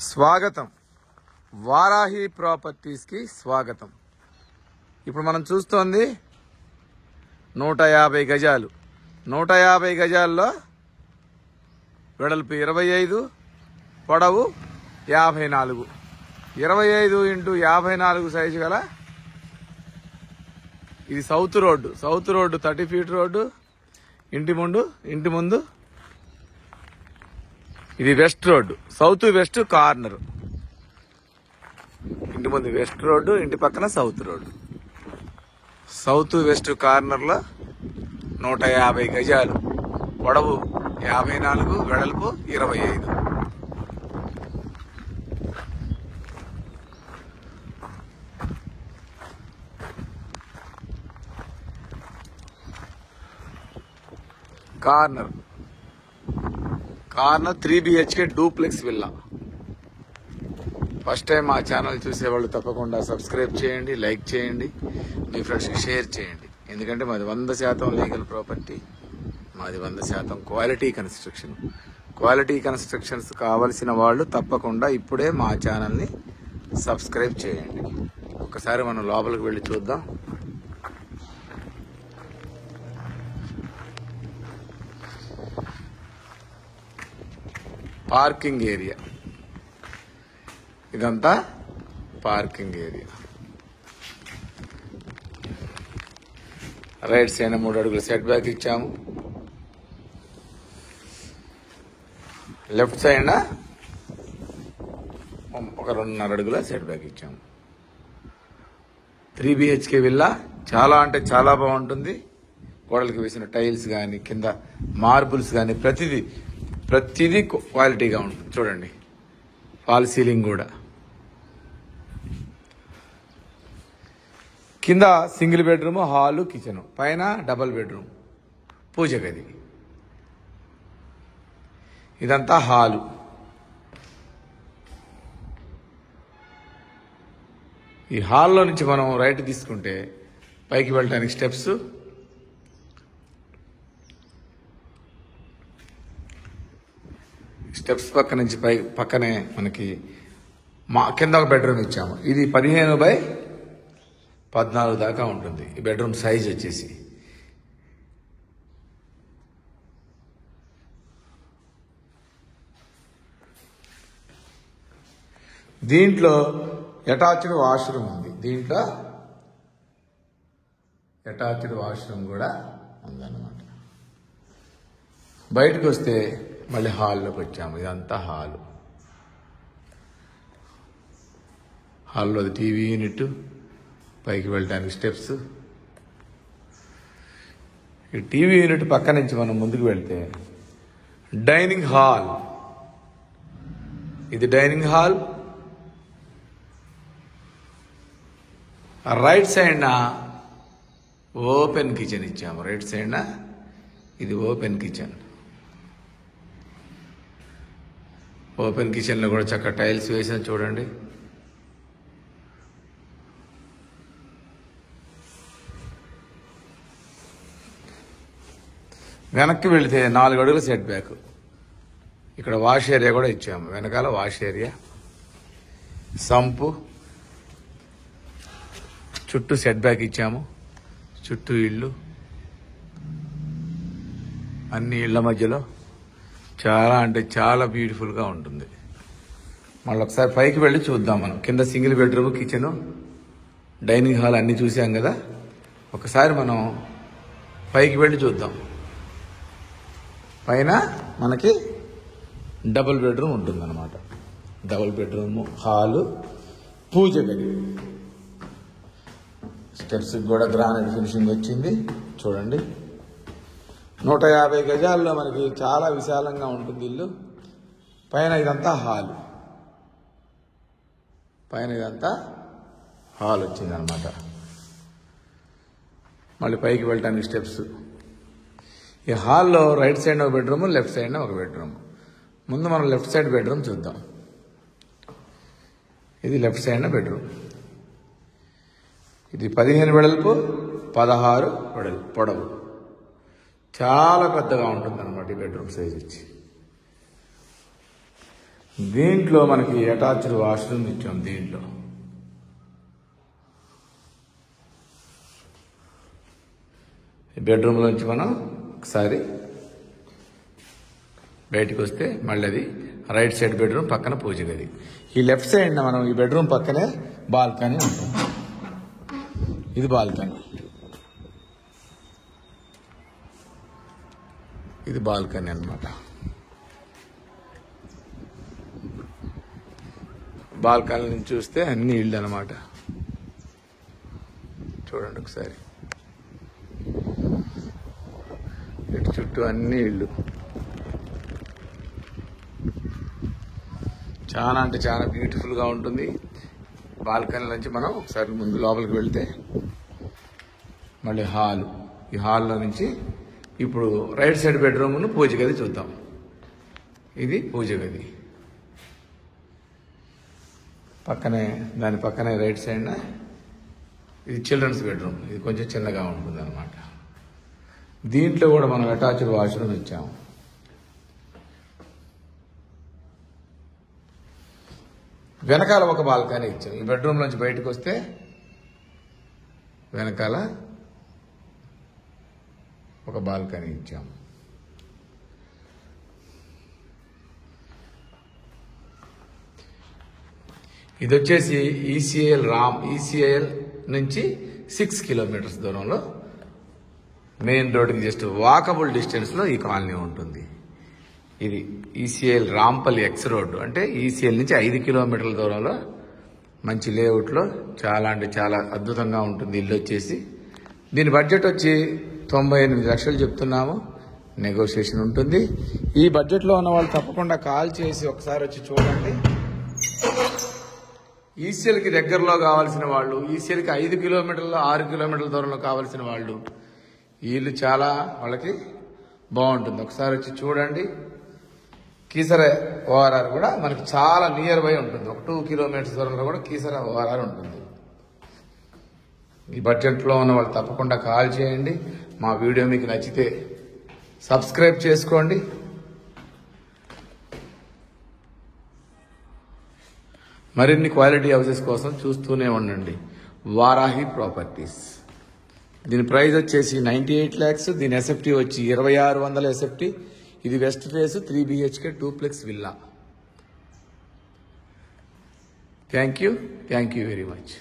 స్వాగతం. వారాహి ప్రాపర్టీస్కి స్వాగతం. ఇప్పుడు మనం చూస్తోంది 150 గజాలు. 150 గజాల్లో వెడల్పు 25, పొడవు 54. 25 × 54 సైజు గల ఇది సౌత్ రోడ్డు. 30 feet road. ఇంటి ముందు ఇది west road, south west corner. ఇంటి ముందు వెస్ట్ రోడ్డు, ఇంటి పక్కన south road. South west corner లో 150 గజాలు, పొడవు 54, వెడల్పు 25. Corner 3 BHK duplex villa. First time మా ఛానల్ చూసేవాళ్ళు తప్పకుండా సబ్స్క్రైబ్ చేయండి, లైక్ చేయండి, మీ ఫ్రెండ్స్కి షేర్ చేయండి. ఎందుకంటే మాది 100% లీగల్ ప్రాపర్టీ, మాది 100% క్వాలిటీ కన్స్ట్రక్షన్. క్వాలిటీ కన్స్ట్రక్షన్స్ కావలసిన వాళ్ళు తప్పకుండా ఇప్పుడే మా ఛానల్ని సబ్స్క్రైబ్ చేయండి. ఒకసారి మనం లోపలికి వెళ్ళి చూద్దాం. పార్కింగ్ ఏరియా, ఇదంతా పార్కింగ్ ఏరియా. రైట్ సైడ్ 3 అడుగుల సెట్ బ్యాక్ ఇచ్చాము. లెఫ్ట్ సైడ్ ఒక 2.5 అడుగుల సెట్ బ్యాక్ ఇచ్చాము. 3 BHK విల్లా. చాలా అంటే చాలా బాగుంటుంది. గోడలకు వేసిన టైల్స్ కానీ, కింద మార్బుల్స్ కానీ, ప్రతిదీ క్వాలిటీగా ఉంటుంది. చూడండి, ఫాల్ సీలింగ్ కూడా. కింద సింగిల్ బెడ్రూమ్, హాలు, కిచెన్, పైన డబుల్ బెడ్రూమ్, పూజ గది. ఇదంతా హాలు. ఈ హాల్లో నుంచి మనం రైట్ తీసుకుంటే పైకి వెళ్ళడానికి స్టెప్స్, పక్క నుంచి పక్కనే మనకి కింద ఒక బెడ్రూమ్ ఇచ్చాము. ఇది 15/14 దాకా ఉంటుంది ఈ బెడ్రూమ్ సైజ్ వచ్చేసి. దీంట్లో అటాచ్డ్ వాష్రూమ్ ఉంది. అటాచ్డ్ వాష్రూమ్ కూడా ఉందన్నమాట. బయటకు వస్తే మళ్ళీ హాల్లోకి వచ్చాము. ఇదంతా హాల్లో టీవీ యూనిట్, పైకి వెళ్ళడానికి స్టెప్స్. ఈ టీవీ యూనిట్ పక్క నుంచి మనం ముందుకు వెళ్తే డైనింగ్ హాల్. ఇది dining hall. Right side open kitchen ఇచ్చాము. రైట్ సైడ్ ఇది ఓపెన్ కిచెన్. ఓపెన్ కిచెన్లో కూడా చక్కగా టైల్స్ వేసాను చూడండి. వెనక్కి వెళితే 4 అడుగుల సెట్ బ్యాక్. ఇక్కడ వాష్ ఏరియా కూడా ఇచ్చాము. వెనకాల వాష్ ఏరియా, సంపు, చుట్టూ సెట్ బ్యాక్ ఇచ్చాము. చుట్టూ ఇళ్ళు, అన్ని ఇళ్ల మధ్యలో చాలా అంటే చాలా బ్యూటిఫుల్గా ఉంటుంది. మళ్ళీ ఒకసారి పైకి వెళ్ళి చూద్దాం మనం. కింద single bedroom, kitchen, dining hall అన్నీ చూసాం కదా. ఒకసారి మనం పైకి వెళ్ళి చూద్దాం. పైన మనకి డబుల్ బెడ్రూమ్ ఉంటుందన్నమాట. డబుల్ బెడ్రూమ్, హాలు, పూజ గది. స్టెప్స్ కూడా గ్రానైట్ ఫినిషింగ్ వచ్చింది చూడండి. 150 గజాల్లో మనకి చాలా విశాలంగా ఉంటుంది ఇల్లు. పైన ఇదంతా హాల్ వచ్చిందనమాట. మళ్ళీ పైకి వెళ్ళటానికి స్టెప్స్. ఈ హాల్లో రైట్ సైడ్ ఒక బెడ్రూమ్, లెఫ్ట్ సైడ్ ఒక బెడ్రూమ్. ముందు మనం లెఫ్ట్ సైడ్ బెడ్రూమ్ చూద్దాం. ఇది లెఫ్ట్ సైడ్ బెడ్రూమ్. ఇది 15 వెడల్పు, 16 పొడవు. చాలా పెద్దగా ఉంటుంది అనమాట ఈ బెడ్రూమ్ సైజ్ వచ్చి. దీంట్లో మనకి అటాచ్డ్ వాష్రూమ్ ఇచ్చాం. దీంట్లో బెడ్రూమ్ నుంచి మనం ఒకసారి బయటికి వస్తే మళ్ళీ అది రైట్ సైడ్ బెడ్రూమ్, పక్కన పూజ గది. ఈ లెఫ్ట్ సైడ్ మనం ఈ బెడ్రూమ్ పక్కనే బాల్కనీ ఉంటుంది. ఇది బాల్కనీ, ఇది బాల్కనీ అన్నమాట. బాల్కనీ నుంచి చూస్తే అన్ని ఇళ్ళు అన్నమాట. చూడండి ఒకసారి, ఇటు చుట్టూ అన్ని ఇళ్ళు. చాలా అంటే చాలా బ్యూటిఫుల్గా ఉంటుంది. బాల్కనీ నుంచి మనం ఒకసారి ముందు లోపలికి వెళ్తే మళ్ళీ హాలు. ఈ హాల్లో నుంచి ఇప్పుడు రైట్ సైడ్ బెడ్రూమ్ను పూజ గది చూద్దాం. ఇది పూజ గది, పక్కనే దాని పక్కనే రైట్ సైడ్న ఇది చిల్డ్రన్స్ బెడ్రూమ్. ఇది కొంచెం చిన్నగా ఉంటుంది అన్నమాట. దీంట్లో కూడా మనం అటాచ్డ్ వాష్రూమ్ ఇచ్చాము. వెనకాల ఒక బాల్కనీ ఇచ్చాం. ఈ బెడ్రూమ్ నుంచి బయటకు వస్తే వెనకాల ఒక బాల్కనీ ఇచ్చాం. ఇది వచ్చేసి ఈసీఐఎల్ నుంచి 6 కిలోమీటర్స్ దూరంలో మెయిన్ రోడ్డుకి జస్ట్ వాకబుల్ డిస్టెన్స్లో ఈ కాలనీ ఉంటుంది. ఇది ఈసీఐఎల్ రాంపల్లి ఎక్స్ రోడ్డు, అంటే ఈసీఎల్ నుంచి 5 కిలోమీటర్ల దూరంలో మంచి లేఅవుట్లో చాలా అంటే చాలా అద్భుతంగా ఉంటుంది ఇల్లు వచ్చేసి. దీని బడ్జెట్ వచ్చి 98 లక్షలు చెప్తున్నాము. నెగోషియేషన్ ఉంటుంది. ఈ బడ్జెట్లో ఉన్న వాళ్ళు తప్పకుండా కాల్ చేసి ఒకసారి వచ్చి చూడండి. ఈసీఎల్కి దగ్గరలో కావాల్సిన వాళ్ళు, ఈసీఎల్కి 5 కిలోమీటర్లు 6 కిలోమీటర్ల దూరంలో కావాల్సిన వాళ్ళు ఈ ఇల్లు చాలా వాళ్ళకి బాగుంటుంది. ఒకసారి వచ్చి చూడండి. కీసర ఓఆర్ఆర్ కూడా మనకి చాలా నియర్ బై ఉంటుంది. ఒక 2 కిలోమీటర్స్ దూరంలో కూడా కీసర ఓఆర్ఆర్ ఉంటుంది. ఈ బడ్జెట్లో ఉన్న వాళ్ళు తప్పకుండా కాల్ చేయండి. మా వీడియో మీకు నచ్చితే సబ్స్క్రైబ్ చేసుకోండి. మరిన్ని క్వాలిటీ హౌసెస్ కోసం చూస్తూనే ఉండండి. వారాహి ప్రాపర్టీస్. దీని ప్రైస్ వచ్చేసి 98 lakhs. దీని ఎస్ఎఫ్టీ వచ్చి 2600 ఎస్ఎఫ్టీ. ఇది west face 3 BHK 2-plex villa. Thank you very much.